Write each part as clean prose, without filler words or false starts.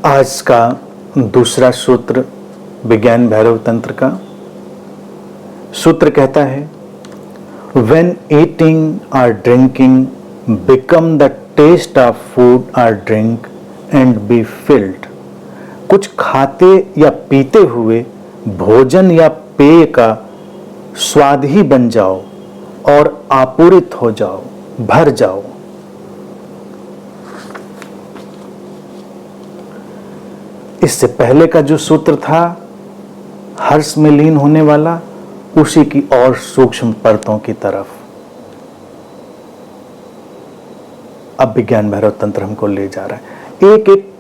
आज का दूसरा सूत्र विज्ञान भैरव तंत्र का सूत्र कहता है, When eating or drinking become the taste of food or drink and be filled। कुछ खाते या पीते हुए भोजन या पेय का स्वाद ही बन जाओ और आपूरित हो जाओ, भर जाओ। इससे पहले का जो सूत्र था हर्ष में लीन होने वाला, उसी की और सूक्ष्म परतों की तरफ अब विज्ञान भैरव तंत्र हमको ले जा रहा है। एक एक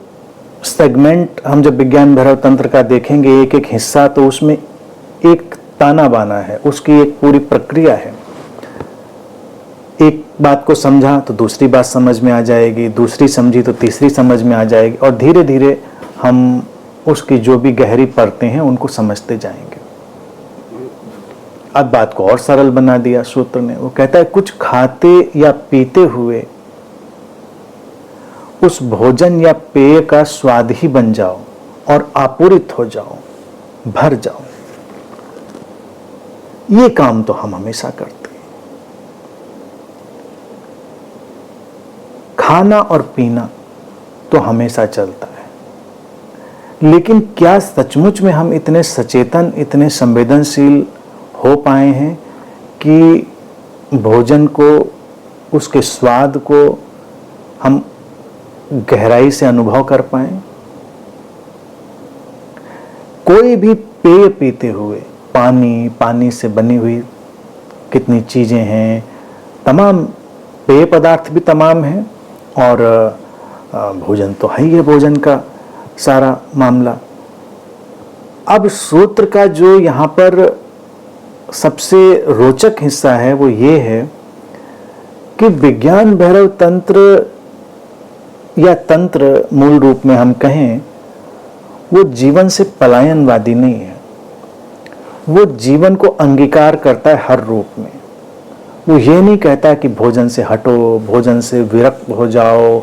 सेगमेंट हम जब विज्ञान भैरव तंत्र का देखेंगे, एक एक हिस्सा, तो उसमें एक ताना बाना है, उसकी एक पूरी प्रक्रिया है। एक बात को समझा तो दूसरी बात समझ में आ जाएगी, दूसरी समझी तो तीसरी समझ में आ जाएगी, और धीरे धीरे हम उसकी जो भी गहरी परतें हैं उनको समझते जाएंगे। अब बात को और सरल बना दिया सूत्र ने। वो कहता है, कुछ खाते या पीते हुए उस भोजन या पेय का स्वाद ही बन जाओ और आपूरित हो जाओ, भर जाओ। ये काम तो हम हमेशा करते हैं। खाना और पीना तो हमेशा चलता है, लेकिन क्या सचमुच में हम इतने सचेतन, इतने संवेदनशील हो पाए हैं कि भोजन को, उसके स्वाद को हम गहराई से अनुभव कर पाए? कोई भी पेय पीते हुए, पानी से बनी हुई कितनी चीजें हैं, तमाम पेय पदार्थ भी तमाम हैं, और भोजन तो है ही है, भोजन का सारा मामला। अब सूत्र का जो यहाँ पर सबसे रोचक हिस्सा है वो ये है कि विज्ञान भैरव तंत्र या तंत्र मूल रूप में हम कहें, वो जीवन से पलायनवादी नहीं है। वो जीवन को अंगीकार करता है हर रूप में। वो ये नहीं कहता कि भोजन से हटो, भोजन से विरक्त हो जाओ,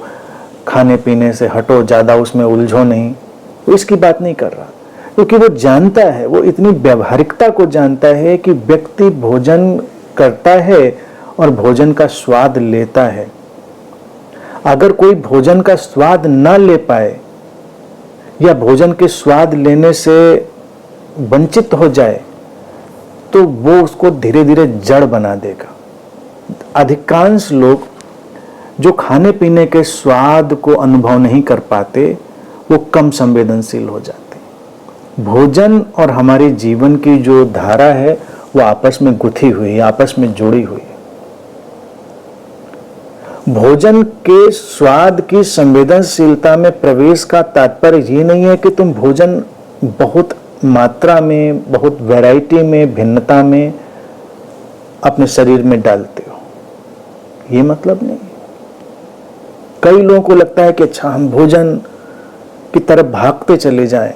खाने पीने से हटो, ज़्यादा उसमें उलझो नहीं। वो इसकी बात नहीं कर रहा, क्योंकि वो जानता है, वो इतनी व्यवहारिकता को जानता है कि व्यक्ति भोजन करता है और भोजन का स्वाद लेता है। अगर कोई भोजन का स्वाद ना ले पाए या भोजन के स्वाद लेने से वंचित हो जाए, तो वो उसको धीरे धीरे जड़ बना देगा। अधिकांश लोग जो खाने पीने के स्वाद को अनुभव नहीं कर पाते, वो कम संवेदनशील हो जाते हैं। भोजन और हमारे जीवन की जो धारा है वो आपस में गुथी हुई है, आपस में जुड़ी हुई है। भोजन के स्वाद की संवेदनशीलता में प्रवेश का तात्पर्य ये नहीं है कि तुम भोजन बहुत मात्रा में, बहुत वैरायटी में, भिन्नता में अपने शरीर में डालते हो, ये मतलब नहीं। कई लोगों को लगता है कि अच्छा, हम भोजन की तरफ भागते चले जाएं।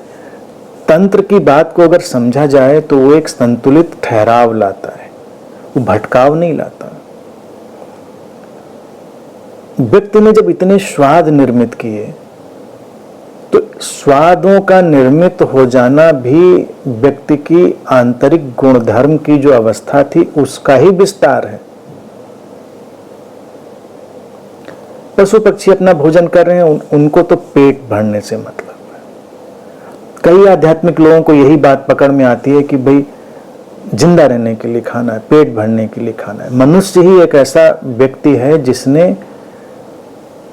तंत्र की बात को अगर समझा जाए तो वो एक संतुलित ठहराव लाता है, वो भटकाव नहीं लाता। व्यक्ति ने जब इतने स्वाद निर्मित किए, तो स्वादों का निर्मित हो जाना भी व्यक्ति की आंतरिक गुणधर्म की जो अवस्था थी उसका ही विस्तार है। पशु पक्षी अपना भोजन कर रहे हैं, उनको तो पेट भरने से मतलब है। कई आध्यात्मिक लोगों को यही बात पकड़ में आती है कि भाई जिंदा रहने के लिए खाना है, पेट भरने के लिए खाना है। मनुष्य ही एक ऐसा व्यक्ति है जिसने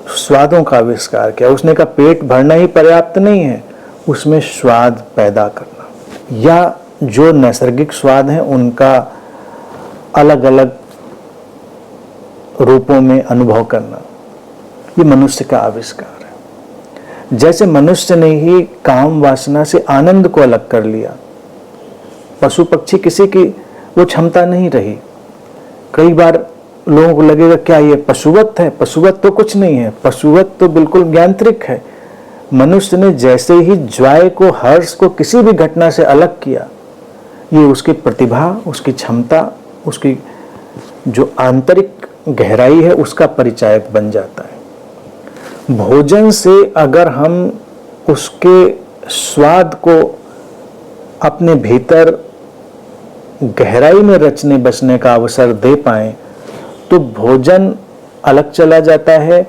स्वादों का आविष्कार किया। उसने कहा पेट भरना ही पर्याप्त नहीं है, उसमें स्वाद पैदा करना, या जो नैसर्गिक स्वाद हैं उनका अलग अलग रूपों में अनुभव करना, ये मनुष्य का आविष्कार है। जैसे मनुष्य ने ही काम वासना से आनंद को अलग कर लिया, पशु पक्षी किसी की वो क्षमता नहीं रही। कई बार लोगों को लगेगा क्या ये पशुवत है? पशुवत तो कुछ नहीं है, पशुवत तो बिल्कुल यांत्रिक है। मनुष्य ने जैसे ही ज्वाय को, हर्ष को किसी भी घटना से अलग किया, ये उसकी प्रतिभा, उसकी क्षमता, उसकी जो आंतरिक गहराई है उसका परिचायक बन जाता है। भोजन से अगर हम उसके स्वाद को अपने भीतर गहराई में रचने बसने का अवसर दे पाएं, तो भोजन अलग चला जाता है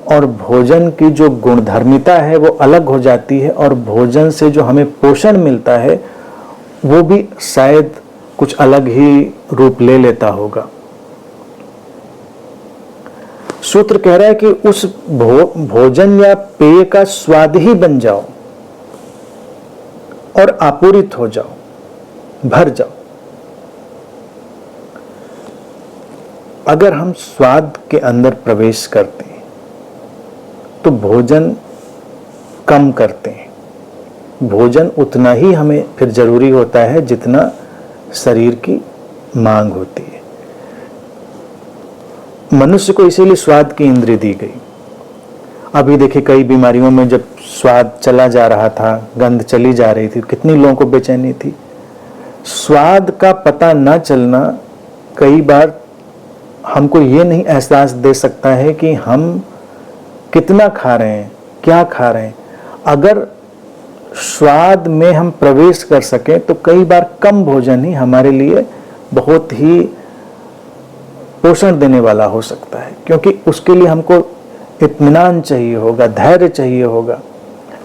और भोजन की जो गुणधर्मिता है वो अलग हो जाती है, और भोजन से जो हमें पोषण मिलता है वो भी शायद कुछ अलग ही रूप ले लेता होगा। सूत्र कह रहा है कि उस भोजन या पेय का स्वाद ही बन जाओ और आपूरित हो जाओ, भर जाओ। अगर हम स्वाद के अंदर प्रवेश करते हैं तो भोजन कम करते हैं। भोजन उतना ही हमें फिर जरूरी होता है जितना शरीर की मांग होती है। मनुष्य को इसीलिए स्वाद की इंद्रिय दी गई। अभी देखिए कई बीमारियों में जब स्वाद चला जा रहा था, गंध चली जा रही थी, कितनी लोगों को बेचैनी थी। स्वाद का पता न चलना कई बार हमको ये नहीं एहसास दे सकता है कि हम कितना खा रहे हैं, क्या खा रहे हैं। अगर स्वाद में हम प्रवेश कर सकें तो कई बार कम भोजन ही हमारे लिए बहुत ही पोषण देने वाला हो सकता है, क्योंकि उसके लिए हमको इत्मीनान चाहिए होगा, धैर्य चाहिए होगा।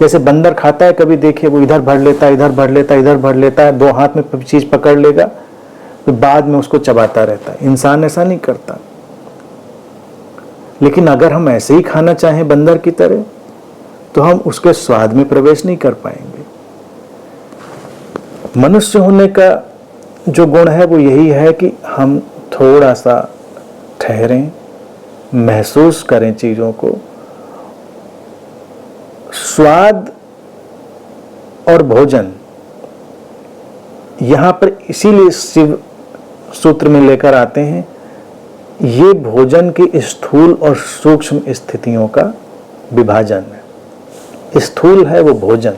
जैसे बंदर खाता है, कभी देखिए वो इधर भर लेता है, इधर भर लेता है, इधर भर लेता है, दो हाथ में चीज पकड़ लेगा तो बाद में उसको चबाता रहता है। इंसान ऐसा नहीं करता। लेकिन अगर हम ऐसे ही खाना चाहें बंदर की तरह तो हम उसके स्वाद में प्रवेश नहीं कर पाएंगे। मनुष्य होने का जो गुण है वो यही है कि हम थोड़ा सा ठहरें, महसूस करें चीजों को। स्वाद और भोजन यहां पर इसीलिए शिव सूत्र में लेकर आते हैं, ये भोजन की स्थूल और सूक्ष्म स्थितियों का विभाजन है। स्थूल है वो भोजन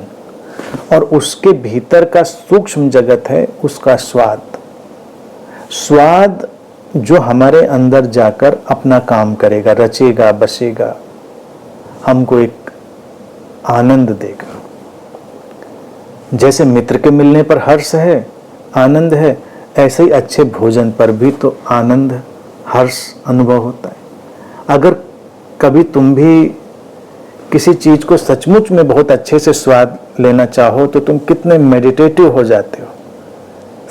और उसके भीतर का सूक्ष्म जगत है उसका स्वाद। स्वाद जो हमारे अंदर जाकर अपना काम करेगा, रचेगा, बसेगा, हमको एक आनंद देगा। जैसे मित्र के मिलने पर हर्ष है, आनंद है, ऐसे ही अच्छे भोजन पर भी तो आनंद, हर्ष अनुभव होता है। अगर कभी तुम भी किसी चीज को सचमुच में बहुत अच्छे से स्वाद लेना चाहो तो तुम कितने मेडिटेटिव हो जाते हो,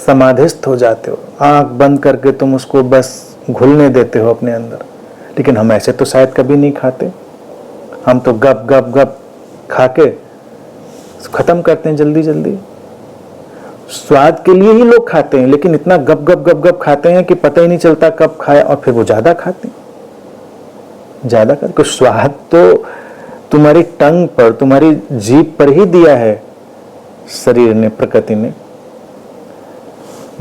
समाधिस्थ हो जाते हो। आंख बंद करके तुम उसको बस घुलने देते हो अपने अंदर। लेकिन हम ऐसे तो शायद कभी नहीं खाते। हम तो गप गप गप खा के खत्म करते हैं जल्दी जल्दी। स्वाद के लिए ही लोग खाते हैं, लेकिन इतना गप गप गप गप खाते हैं कि पता ही नहीं चलता कब खाया, और फिर वो ज्यादा खाते हैं, ज्यादा करके। स्वाद तो तुम्हारी टंग पर, तुम्हारी जीभ पर ही दिया है शरीर ने, प्रकृति ने।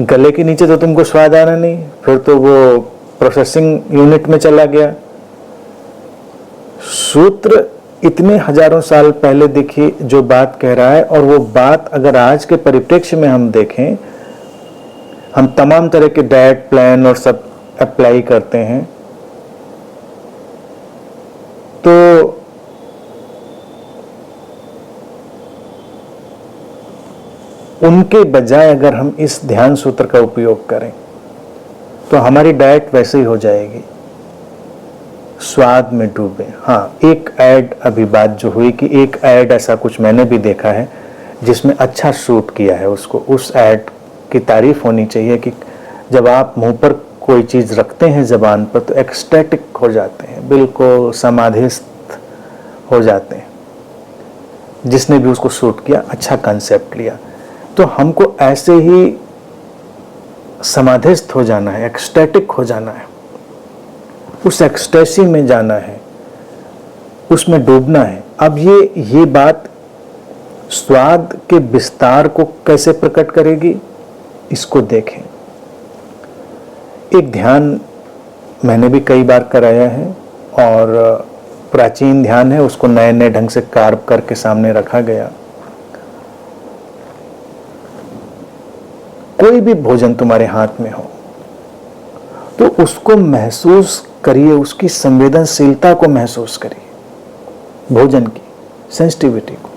गले के नीचे तो तुमको स्वाद आना नहीं, फिर तो वो प्रोसेसिंग यूनिट में चला गया। सूत्र इतने हजारों साल पहले देखिए जो बात कह रहा है, और वो बात अगर आज के परिप्रेक्ष्य में हम देखें, हम तमाम तरह के डाइट प्लान और सब अप्लाई करते हैं, तो उनके बजाय अगर हम इस ध्यान सूत्र का उपयोग करें तो हमारी डाइट वैसे ही हो जाएगी, स्वाद में डूबे। हाँ, एक ऐड अभी बात जो हुई कि एक ऐड ऐसा कुछ मैंने भी देखा है जिसमें अच्छा शूट किया है उसको, उस ऐड की तारीफ होनी चाहिए कि जब आप मुंह पर कोई चीज रखते हैं जबान पर तो एक्सटेटिक हो जाते हैं, बिल्कुल समाधिस्थ हो जाते हैं। जिसने भी उसको शूट किया, अच्छा कंसेप्ट लिया। तो हमको ऐसे ही समाधिस्थ हो जाना है, एक्सटेटिक हो जाना है, उस एक्सटेसी में जाना है, उसमें डूबना है। अब ये बात स्वाद के विस्तार को कैसे प्रकट करेगी, इसको देखें। एक ध्यान मैंने भी कई बार कराया है और प्राचीन ध्यान है, उसको नए नए ढंग से कार्व करके सामने रखा गया। कोई भी भोजन तुम्हारे हाथ में हो तो उसको महसूस करिए, उसकी संवेदनशीलता को महसूस करिए, भोजन की सेंसिटिविटी को।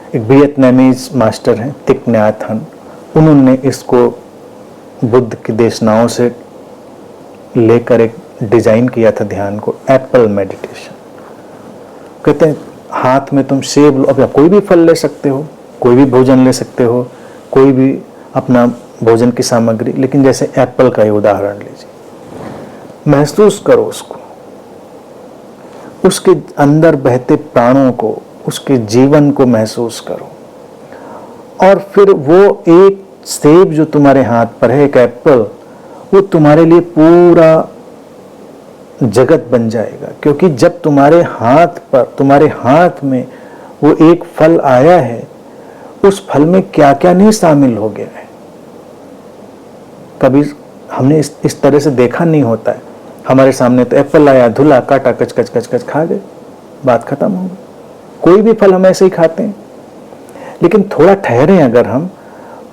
एक वियतनामीज मास्टर हैं तिक न्यात हन, उन्होंने इसको बुद्ध की देशनाओं से लेकर एक डिजाइन किया था ध्यान को, एप्पल मेडिटेशन। कहते हैं हाथ में तुम सेब लो, अब या कोई भी फल ले सकते हो, कोई भी भोजन ले सकते हो, कोई भी अपना भोजन की सामग्री, लेकिन जैसे एप्पल का ही उदाहरण लीजिए, महसूस करो उसको, उसके अंदर बहते प्राणों को, उसके जीवन को महसूस करो, और फिर वो एक सेब जो तुम्हारे हाथ पर है, एक एप्पल, वो तुम्हारे लिए पूरा जगत बन जाएगा। क्योंकि जब तुम्हारे हाथ पर, तुम्हारे हाथ में वो एक फल आया है, उस फल में क्या क्या नहीं शामिल हो गया है। कभी हमने इस तरह से देखा नहीं होता है, हमारे सामने तो एप्पल आया, धुला, काटा, कच कच कच कच खा गए, बात खत्म हो गई। कोई भी फल हम ऐसे ही खाते हैं, लेकिन थोड़ा ठहरे अगर हम,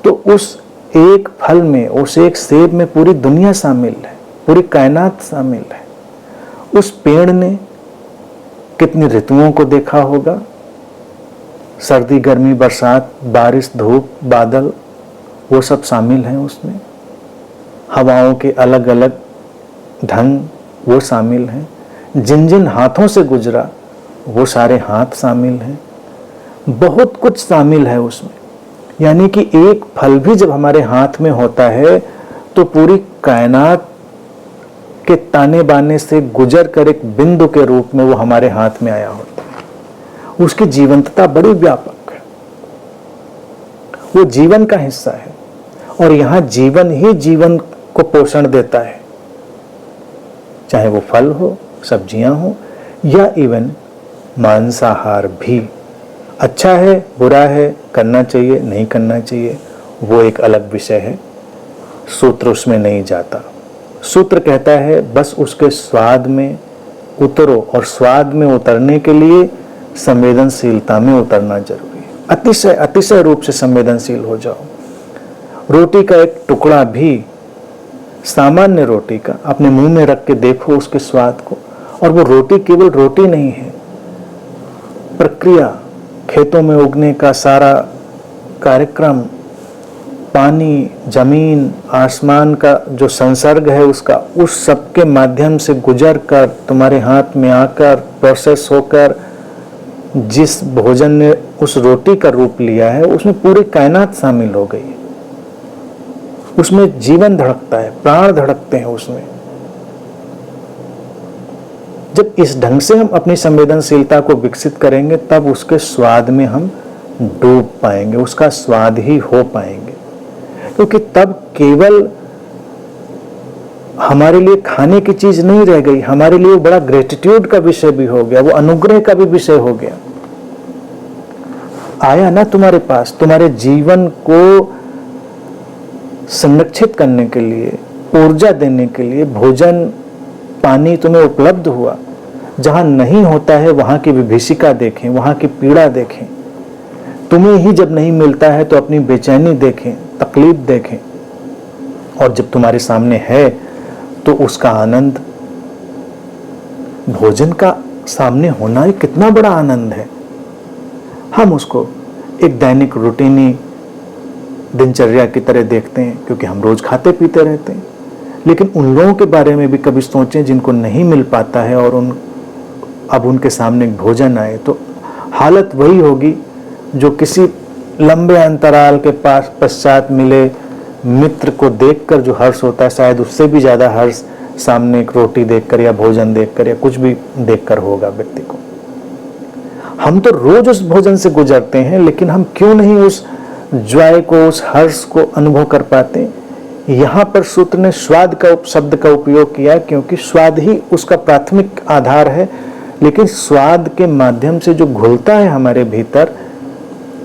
तो उस एक फल में, उस एक सेब में पूरी दुनिया शामिल है, पूरी कायनात शामिल है। उस पेड़ ने कितनी ऋतुओं को देखा होगा, सर्दी, गर्मी, बरसात, बारिश, धूप, बादल, वो सब शामिल हैं उसमें। हवाओं के अलग अलग ढंग वो शामिल हैं। जिन जिन हाथों से गुजरा वो सारे हाथ शामिल हैं। बहुत कुछ शामिल है उसमें। यानी कि एक फल भी जब हमारे हाथ में होता है तो पूरी कायनात के ताने बाने से गुजर कर एक बिंदु के रूप में वो हमारे हाथ में आया होता है। उसकी जीवंतता बड़ी व्यापक है, वो जीवन का हिस्सा है, और यहां जीवन ही जीवन को पोषण देता है, चाहे वो फल हो, सब्जियां हो, या इवन मांसाहार भी। अच्छा है, बुरा है, करना चाहिए, नहीं करना चाहिए, वो एक अलग विषय है, सूत्र उसमें नहीं जाता। सूत्र कहता है बस उसके स्वाद में उतरो, और स्वाद में उतरने के लिए संवेदनशीलता में उतरना जरूरी है। अतिशय अतिशय रूप से संवेदनशील हो जाओ। रोटी का एक टुकड़ा भी, सामान्य रोटी का, अपने मुंह में रख के देखो उसके स्वाद को, और वो रोटी केवल रोटी नहीं है, प्रक्रिया, खेतों में उगने का सारा कार्यक्रम, पानी, जमीन, आसमान का जो संसर्ग है उसका, उस सब के माध्यम से गुजर कर तुम्हारे हाथ में आकर प्रोसेस होकर जिस भोजन ने उस रोटी का रूप लिया है, उसमें पूरी कायनात शामिल हो गई है। उसमें जीवन धड़कता है, प्राण धड़कते हैं उसमें। जब इस ढंग से हम अपनी संवेदनशीलता को विकसित करेंगे, तब उसके स्वाद में हम डूब पाएंगे, उसका स्वाद ही हो पाएंगे। क्योंकि तब केवल हमारे लिए खाने की चीज नहीं रह गई, हमारे लिए बड़ा ग्रेटिट्यूड का विषय भी हो गया, वो अनुग्रह का भी विषय हो गया। आया ना तुम्हारे पास, तुम्हारे जीवन को संरक्षित करने के लिए, ऊर्जा देने के लिए भोजन, पानी तुम्हें उपलब्ध हुआ। जहां नहीं होता है वहां की विभीषिका देखें, वहां की पीड़ा देखें। तुम्हें ही जब नहीं मिलता है तो अपनी बेचैनी देखें, तकलीफ देखें, और जब तुम्हारे सामने है तो उसका आनंद, भोजन का सामने होना ही कितना बड़ा आनंद है। हम उसको एक दैनिक रूटीनी दिनचर्या की तरह देखते हैं, क्योंकि हम रोज खाते पीते रहते हैं। लेकिन उन लोगों के बारे में भी कभी सोचें जिनको नहीं मिल पाता है, और अब उनके सामने भोजन आए तो हालत वही होगी जो किसी लंबे अंतराल के पश्चात मिले मित्र को देखकर जो हर्ष होता है, शायद उससे भी ज्यादा हर्ष सामने एक रोटी देखकर या भोजन देखकर या कुछ भी देखकर होगा व्यक्ति को। हम तो रोज उस भोजन से गुजरते हैं, लेकिन हम क्यों नहीं उस जॉय को, उस हर्ष को अनुभव कर पाते। यहाँ पर सूत्र ने स्वाद का शब्द का उपयोग किया, क्योंकि स्वाद ही उसका प्राथमिक आधार है। लेकिन स्वाद के माध्यम से जो घुलता है हमारे भीतर,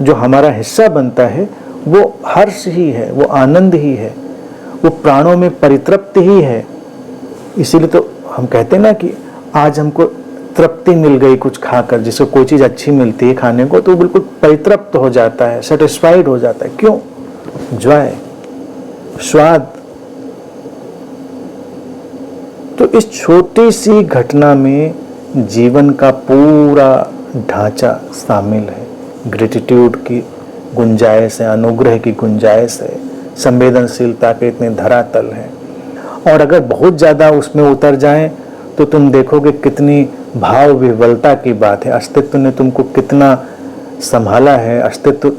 जो हमारा हिस्सा बनता है, वो हर्ष ही है, वो आनंद ही है, वो प्राणों में परितृप्ति ही है। इसीलिए तो हम कहते हैं ना कि आज हमको तृप्ति मिल गई कुछ खाकर। जिसको कोई चीज अच्छी मिलती है खाने को तो बिल्कुल परितृप्त हो जाता है, सेटिस्फाइड हो जाता है। क्यों? जॉय, स्वाद। तो इस छोटी सी घटना में जीवन का पूरा ढांचा शामिल है। ग्रेटिट्यूड की गुंजाइश है, अनुग्रह की गुंजाइश है, संवेदनशीलता के इतने धरातल हैं। और अगर बहुत ज़्यादा उसमें उतर जाएं तो तुम देखोगे कितनी भाव विह्वलता की बात है। अस्तित्व ने तुमको कितना संभाला है, अस्तित्व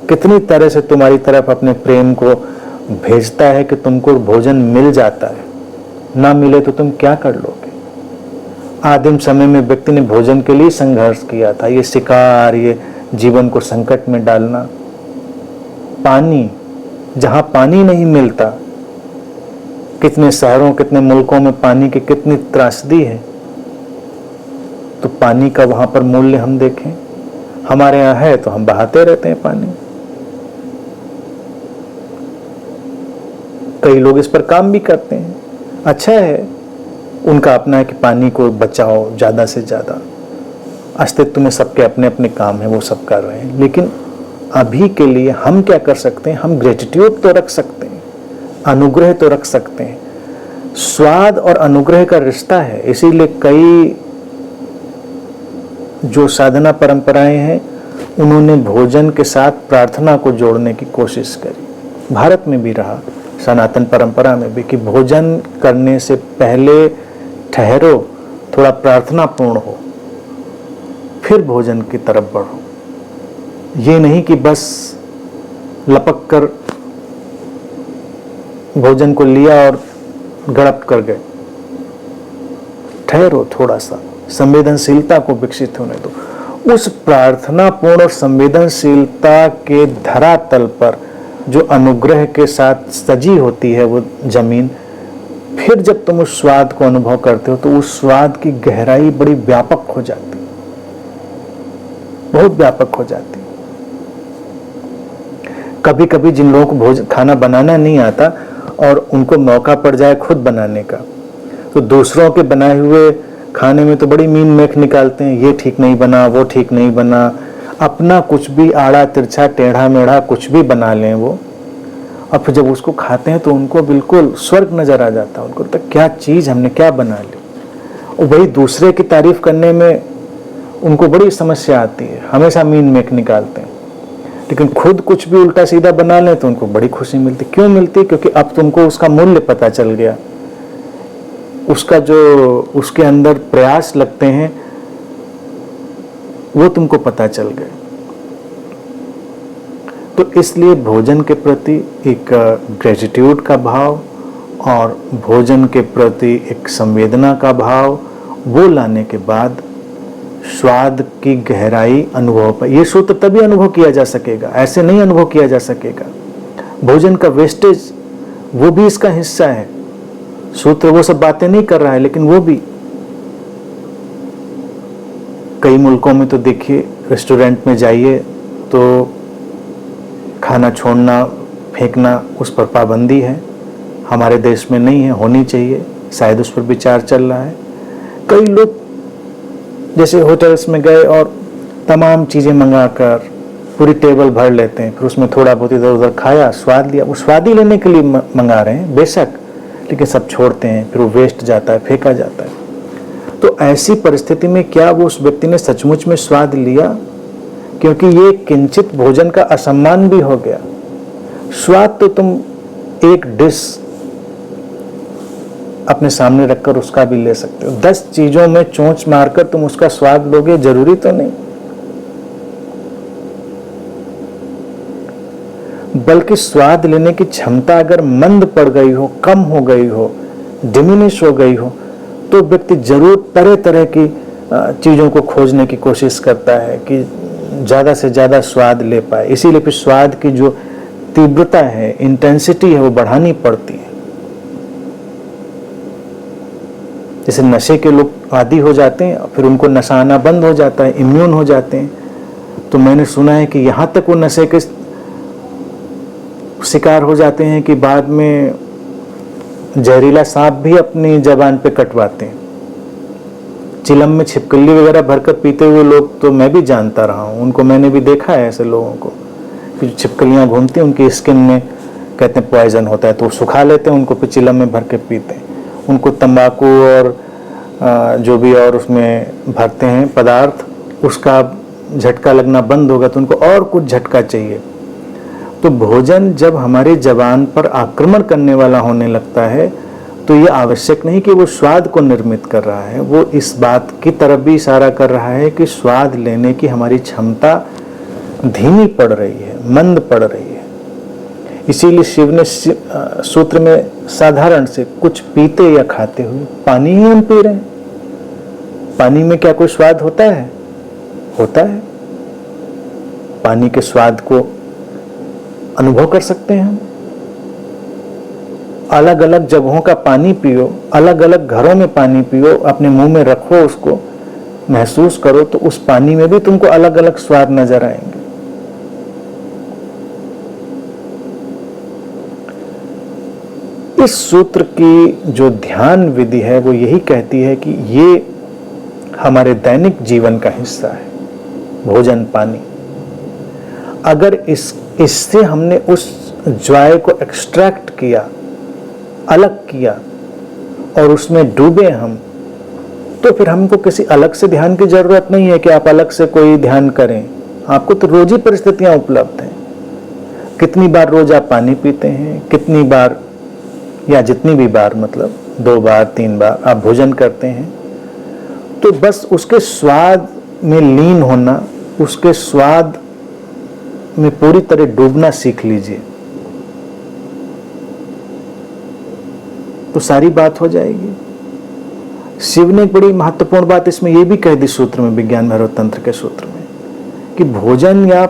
कितनी तरह से तुम्हारी तरफ अपने प्रेम को भेजता है कि तुमको भोजन मिल जाता है। ना मिले तो तुम क्या कर लोगे। आदिम समय में व्यक्ति ने भोजन के लिए संघर्ष किया था। ये शिकार, ये जीवन को संकट में डालना। पानी, जहां पानी नहीं मिलता, कितने शहरों, कितने मुल्कों में पानी की कितनी त्रासदी है, तो पानी का वहां पर मूल्य हम देखें। हमारे यहाँ है तो हम बहाते रहते हैं पानी। कई लोग इस पर काम भी करते हैं, अच्छा है, उनका अपना है कि पानी को बचाओ ज़्यादा से ज़्यादा। अस्तित्व में सबके अपने अपने काम हैं, वो सब कर रहे हैं। लेकिन अभी के लिए हम क्या कर सकते हैं? हम ग्रेटिट्यूड तो रख सकते हैं, अनुग्रह तो रख सकते हैं। स्वाद और अनुग्रह का रिश्ता है, इसीलिए कई जो साधना परंपराएं हैं उन्होंने भोजन के साथ प्रार्थना को जोड़ने की कोशिश करी। भारत में भी रहा, सनातन परंपरा में भी, कि भोजन करने से पहले ठहरो, थोड़ा प्रार्थना पूर्ण हो, फिर भोजन की तरफ बढ़ो। ये नहीं कि बस लपक कर भोजन को लिया और गड़प कर गए। ठहरो, थोड़ा सा संवेदनशीलता को विकसित होने दो। उस प्रार्थना पूर्ण और संवेदनशीलता के धरातल पर जो अनुग्रह के साथ सजी होती है वो जमीन, फिर जब तुम उस स्वाद को अनुभव करते हो तो उस स्वाद की गहराई बड़ी व्यापक हो जाती, बहुत व्यापक हो जाती। कभी कभी जिन लोगों को भोजन खाना बनाना नहीं आता और उनको मौका पड़ जाए खुद बनाने का, तो दूसरों के बनाए हुए खाने में तो बड़ी मीन मेख निकालते हैं, ये ठीक नहीं बना, वो ठीक नहीं बना। अपना कुछ भी आड़ा तिरछा टेढ़ा मेढ़ा कुछ भी बना लें वो, और फिर जब उसको खाते हैं तो उनको बिल्कुल स्वर्ग नजर आ जाता है। उनको तो क्या चीज़ हमने क्या बना ली। और वही दूसरे की तारीफ करने में उनको बड़ी समस्या आती है, हमेशा मीन मेख निकालते हैं। लेकिन खुद कुछ भी उल्टा सीधा बना लें तो उनको बड़ी खुशी मिलती। क्यों मिलती? क्योंकि अब तुमको उसका मूल्य पता चल गया, उसका जो उसके अंदर प्रयास लगते हैं वो तुमको पता चल गए। तो इसलिए भोजन के प्रति एक ग्रेटिट्यूड का भाव और भोजन के प्रति एक संवेदना का भाव, वो लाने के बाद स्वाद की गहराई अनुभव पर, ये सूत्र तभी अनुभव किया जा सकेगा, ऐसे नहीं अनुभव किया जा सकेगा। भोजन का वेस्टेज वो भी इसका हिस्सा है। सूत्र वो सब बातें नहीं कर रहा है, लेकिन वो भी कई मुल्कों में तो देखिए, रेस्टोरेंट में जाइए तो खाना छोड़ना, फेंकना, उस पर पाबंदी है। हमारे देश में नहीं है, होनी चाहिए, शायद उस पर विचार चल रहा है। कई लोग जैसे होटल्स में गए और तमाम चीज़ें मंगाकर पूरी टेबल भर लेते हैं, फिर उसमें थोड़ा बहुत इधर उधर खाया, स्वाद लिया। वो स्वाद ही लेने के लिए मंगा रहे हैं बेशक, लेकिन सब छोड़ते हैं, फिर वो वेस्ट जाता है, फेंका जाता है। तो ऐसी परिस्थिति में क्या वो उस व्यक्ति ने सचमुच में स्वाद लिया? क्योंकि ये किंचित भोजन का असम्मान भी हो गया। स्वाद तो तुम एक डिश अपने सामने रखकर उसका भी ले सकते हो। 10 चीजों में चोंच मारकर तुम उसका स्वाद लोगे, जरूरी तो नहीं। बल्कि स्वाद लेने की क्षमता अगर मंद पड़ गई हो, कम हो गई हो, डिमिनिश हो गई हो, तो व्यक्ति जरूर तरह तरह की चीजों को खोजने की कोशिश करता है कि ज्यादा से ज्यादा स्वाद ले पाए। इसीलिए फिर स्वाद की जो तीव्रता है, इंटेंसिटी है, वो बढ़ानी पड़ती है। जैसे नशे के लोग आदी हो जाते हैं, फिर उनको नशा आना बंद हो जाता है, इम्यून हो जाते हैं। तो मैंने सुना है कि यहाँ तक वो नशे के शिकार हो जाते हैं कि बाद में जहरीला सांप भी अपनी जबान पे कटवाते हैं। चिलम में छिपकली वगैरह भरकर पीते हुए लोग तो मैं भी जानता रहा हूँ, उनको मैंने भी देखा है ऐसे लोगों को कि छिपकलियाँ घूमती हैं, उनकी स्किन में कहते हैं पॉइजन होता है, तो सुखा लेते हैं उनको, फिर चिलम में भर के पीते हैं। उनको तंबाकू और जो भी और उसमें भरते हैं पदार्थ, उसका झटका लगना बंद होगा तो उनको और कुछ झटका चाहिए। तो भोजन जब हमारे जबान पर आक्रमण करने वाला होने लगता है तो ये आवश्यक नहीं कि वो स्वाद को निर्मित कर रहा है, वो इस बात की तरफ भी इशारा कर रहा है कि स्वाद लेने की हमारी क्षमता धीमी पड़ रही है, मंद पड़ रही है। इसीलिए शिव ने सूत्र में साधारण से कुछ पीते या खाते हुए पानी ही हम पी रहे हैं। पानी में क्या कोई स्वाद होता है? होता है। पानी के स्वाद को अनुभव कर सकते हैं हम। अलग अलग जगहों का पानी पियो, अलग अलग घरों में पानी पियो, अपने मुंह में रखो, उसको महसूस करो, तो उस पानी में भी तुमको अलग अलग स्वाद नजर आएंगे। इस सूत्र की जो ध्यान विधि है वो यही कहती है कि ये हमारे दैनिक जीवन का हिस्सा है, भोजन पानी। अगर इससे हमने उस जॉय को एक्सट्रैक्ट किया, अलग किया और उसमें डूबे हम, तो फिर हमको किसी अलग से ध्यान की जरूरत नहीं है कि आप अलग से कोई ध्यान करें। आपको तो रोज ही परिस्थितियां उपलब्ध हैं। कितनी बार रोज आप पानी पीते हैं, कितनी बार या जितनी भी बार, मतलब 2 बार 3 बार आप भोजन करते हैं, तो बस उसके स्वाद में लीन होना, उसके स्वाद में पूरी तरह डूबना सीख लीजिए, तो सारी बात हो जाएगी। शिव ने एक बड़ी महत्वपूर्ण बात इसमें यह भी कह दी सूत्र में, विज्ञान भैरव तंत्र के सूत्र में, कि भोजन या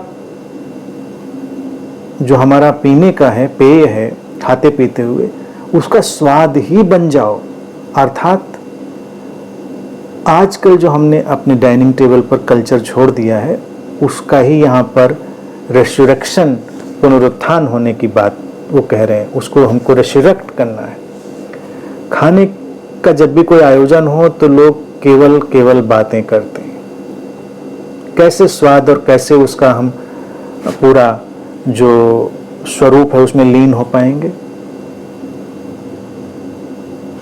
जो हमारा पीने का है, पेय है, खाते पीते हुए, उसका स्वाद ही बन जाओ। अर्थात आजकल जो हमने अपने डाइनिंग टेबल पर कल्चर छोड़ दिया है, उसका ही यहाँ पर रेसरेक्शन, पुनरुत्थान होने की बात वो कह रहे हैं। उसको हमको रेसरेक्ट करना है। खाने का जब भी कोई आयोजन हो तो लोग केवल बातें करते हैं। कैसे स्वाद और कैसे उसका हम पूरा जो स्वरूप है उसमें लीन हो पाएंगे।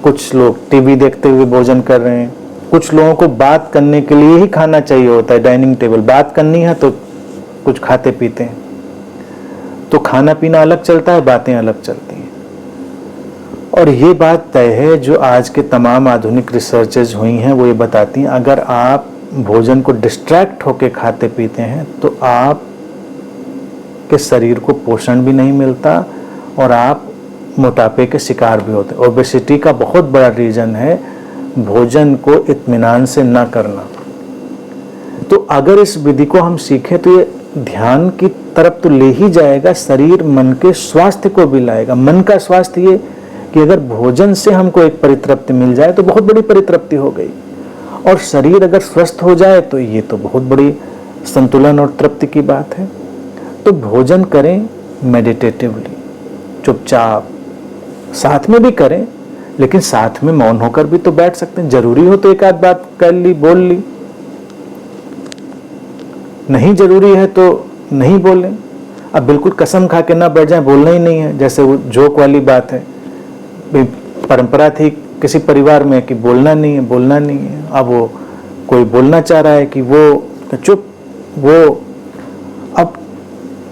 कुछ लोग टीवी देखते हुए भोजन कर रहे हैं, कुछ लोगों को बात करने के लिए ही खाना चाहिए होता है। डाइनिंग टेबल बात करनी है तो कुछ खाते पीते हैं, तो खाना पीना अलग चलता है, बातें अलग चलती हैं। और ये बात तय है, जो आज के तमाम आधुनिक रिसर्चेज हुई हैं वो ये बताती हैं, अगर आप भोजन को डिस्ट्रैक्ट होके खाते पीते हैं तो आप के शरीर को पोषण भी नहीं मिलता और आप मोटापे के शिकार भी होते हैं। ओबेसिटी का बहुत बड़ा रीजन है भोजन को इत्मीनान से ना करना। तो अगर इस विधि को हम सीखें तो ये ध्यान की तरफ तो ले ही जाएगा, शरीर मन के स्वास्थ्य को भी लाएगा। मन का स्वास्थ्य ये कि अगर भोजन से हमको एक परितृप्ति मिल जाए तो बहुत बड़ी परितृप्ति हो गई, और शरीर अगर स्वस्थ हो जाए तो ये तो बहुत बड़ी संतुलन और तृप्ति की बात है। तो भोजन करें मेडिटेटिवली, चुपचाप, साथ में भी करें, लेकिन साथ में मौन होकर भी तो बैठ सकते हैं। जरूरी हो तो एक आध बात कर ली, बोल ली, नहीं जरूरी है तो नहीं बोलें। अब बिल्कुल कसम खा के ना बैठ जाए, बोलना ही नहीं है, जैसे वो जोक वाली बात है। परंपरा थी किसी परिवार में कि बोलना नहीं है, बोलना नहीं है। अब वो कोई बोलना चाह रहा है कि वो चुप, वो अब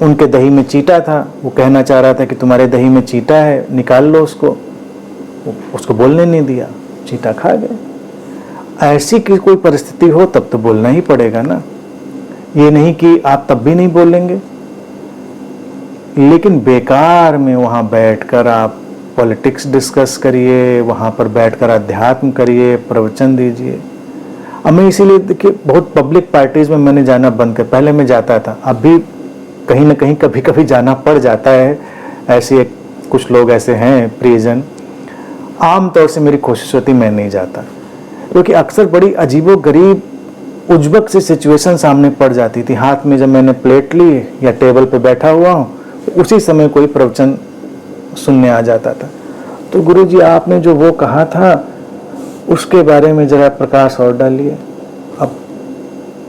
उनके दही में चींटा था, वो कहना चाह रहा था कि तुम्हारे दही में चींटा है, निकाल लो उसको। उसको बोलने नहीं दिया, चींटा खा गए। ऐसी की कोई परिस्थिति हो तब तो बोलना ही पड़ेगा ना, ये नहीं कि आप तब भी नहीं बोलेंगे। लेकिन बेकार में वहां बैठकर आप पॉलिटिक्स डिस्कस करिए, वहां पर बैठकर अध्यात्म करिए, प्रवचन दीजिए। अब मैं इसीलिए देखिए बहुत पब्लिक पार्टीज में मैंने जाना बंद कर, पहले मैं जाता था, अब भी कहीं ना कहीं कभी कभी जाना पड़ जाता है। ऐसे कुछ लोग ऐसे हैं प्रियजन, आमतौर से मेरी कोशिश होती मैं नहीं जाता, क्योंकि अक्सर बड़ी अजीबो गरीब उज्बक सी सिचुएशन सामने पड़ जाती थी। हाथ में जब मैंने प्लेट ली या टेबल पे बैठा हुआ हूँ, तो उसी समय कोई प्रवचन सुनने आ जाता था। तो गुरुजी आपने जो वो कहा था उसके बारे में जरा प्रकाश और डालिए। अब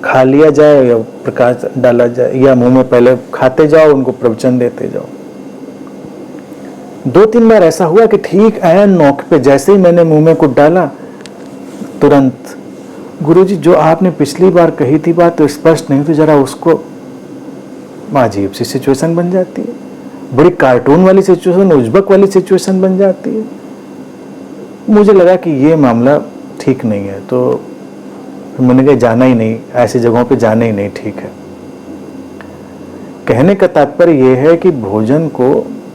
खा लिया जाए या प्रकाश डाला जाए, या मुंह में पहले खाते जाओ, उनको प्रवचन देते जाओ। 2-3 बार ऐसा हुआ कि ठीक ऐन नोक पे जैसे ही मैंने मुंह में कुछ डाला, तुरंत गुरुजी जो आपने पिछली बार कही थी बात तो स्पष्ट नहीं, तो जरा उसको, अजीब सी सिचुएशन बन जाती है, बड़ी कार्टून वाली सिचुएशन, उज्बक वाली सिचुएशन बन जाती है। मुझे लगा कि ये मामला ठीक नहीं है, तो मैंने कहा जाना ही नहीं, ऐसी जगहों पे जाना ही नहीं ठीक है। कहने का तात्पर्य यह है कि भोजन को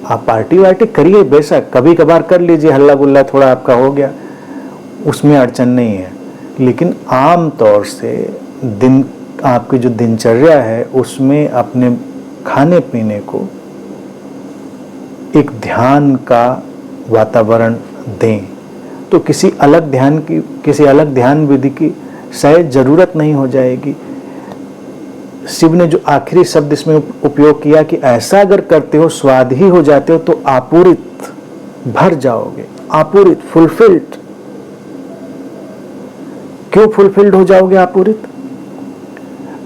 आप पार्टी वार्टी करिए, बेशक कभी कभार कर लीजिए, हल्ला गुल्ला थोड़ा आपका हो गया, उसमें अड़चन नहीं है, लेकिन आम तौर से दिन आपकी जो दिनचर्या है उसमें अपने खाने पीने को एक ध्यान का वातावरण दें। तो किसी अलग ध्यान विधि की शायद जरूरत नहीं हो जाएगी। शिव ने जो आखिरी शब्द इसमें उपयोग किया कि ऐसा अगर करते हो, स्वाद ही हो जाते हो, तो आपूरित, भर जाओगे, आपूरित, फुलफिल्ड। क्यों फुलफिल्ड हो जाओगे, आपूरित?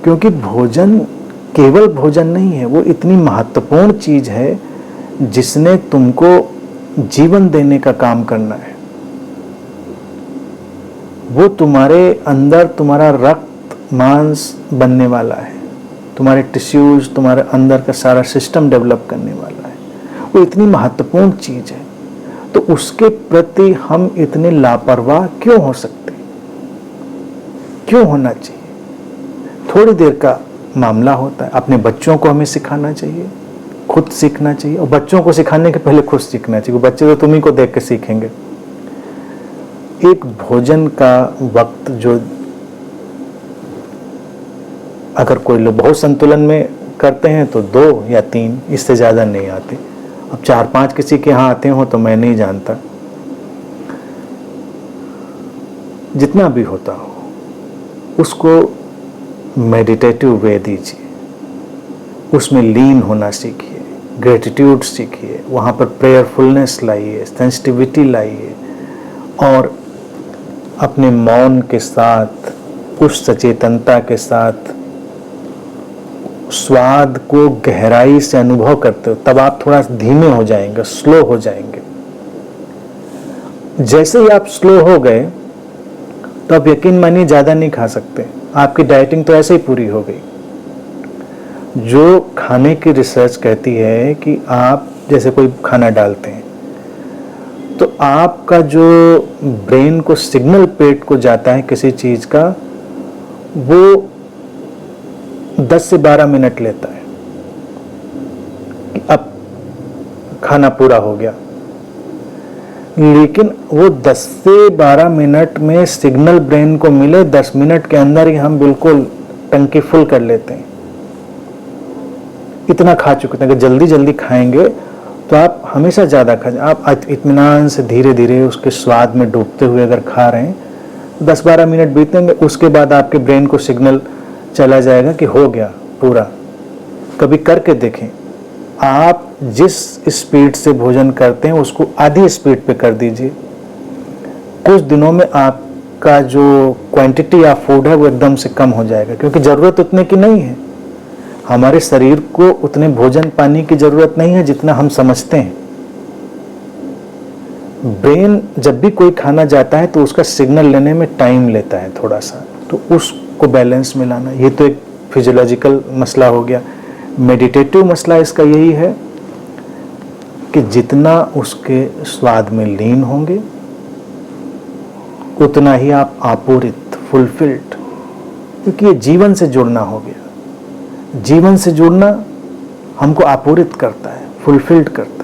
क्योंकि भोजन केवल भोजन नहीं है, वो इतनी महत्वपूर्ण चीज है जिसने तुमको जीवन देने का काम करना है। वो तुम्हारे अंदर तुम्हारा रक्त मांस बनने वाला है, तुम्हारे टिश्यूज, तुम्हारे अंदर का सारा सिस्टम डेवलप करने वाला है। वो इतनी महत्वपूर्ण चीज है, तो उसके प्रति हम इतने लापरवाह क्यों हो सकते, क्यों होना चाहिए? थोड़ी देर का मामला होता है। अपने बच्चों को हमें सिखाना चाहिए, खुद सीखना चाहिए, और बच्चों को सिखाने के पहले खुद सीखना चाहिए। बच्चे तो तुम्ही को देख के सीखेंगे। एक भोजन का वक्त जो अगर कोई लोग बहुत संतुलन में करते हैं तो 2 या 3, इससे ज्यादा नहीं आते। अब 4-5 किसी के यहाँ आते हो तो मैं नहीं जानता। जितना भी होता हो उसको मेडिटेटिव वे दीजिए, उसमें लीन होना सीखिए, ग्रेटिट्यूड सीखिए, वहाँ पर प्रेयरफुलनेस लाइए, सेंसिटिविटी लाइए, और अपने मौन के साथ, उस सचेतनता के साथ स्वाद को गहराई से अनुभव करते हो, तब आप थोड़ा धीमे हो जाएंगे, स्लो हो जाएंगे। जैसे ही आप स्लो हो गए तो आप यकीन मानिए ज्यादा नहीं खा सकते, आपकी डाइटिंग तो ऐसे ही पूरी हो गई। जो खाने की रिसर्च कहती है कि आप जैसे कोई खाना डालते हैं तो आपका जो ब्रेन को सिग्नल पेट को जाता है किसी चीज का, वो 10 से 12 मिनट लेता है कि अब खाना पूरा हो गया। लेकिन वो 10 से 12 मिनट में सिग्नल ब्रेन को मिले, 10 मिनट के अंदर ही हम बिल्कुल टंकी फुल कर लेते हैं, इतना खा चुके हैं। अगर जल्दी जल्दी खाएंगे तो आप हमेशा ज़्यादा खा, आप इत्मीनान से धीरे धीरे उसके स्वाद में डूबते हुए अगर खा रहे हैं, 10-12 मिनट बीतेंगे, उसके बाद आपके ब्रेन को सिग्नल चला जाएगा कि हो गया पूरा। कभी करके देखें, आप जिस स्पीड से भोजन करते हैं उसको आधी स्पीड पे कर दीजिए। कुछ दिनों में आपका जो क्वांटिटी ऑफ फूड है वो एकदम से कम हो जाएगा, क्योंकि ज़रूरत उतने की नहीं है। हमारे शरीर को उतने भोजन पानी की ज़रूरत नहीं है जितना हम समझते हैं। ब्रेन जब भी कोई खाना जाता है तो उसका सिग्नल लेने में टाइम लेता है थोड़ा सा, तो उसको बैलेंस में लाना, ये तो एक फिजियोलॉजिकल मसला हो गया। मेडिटेटिव मसला इसका यही है कि जितना उसके स्वाद में लीन होंगे उतना ही आप आपूरित, फुलफिल्ड, क्योंकि ये जीवन से जुड़ना हो गया। जीवन से जुड़ना हमको आपूरित करता है, फुलफिल्ड करता है।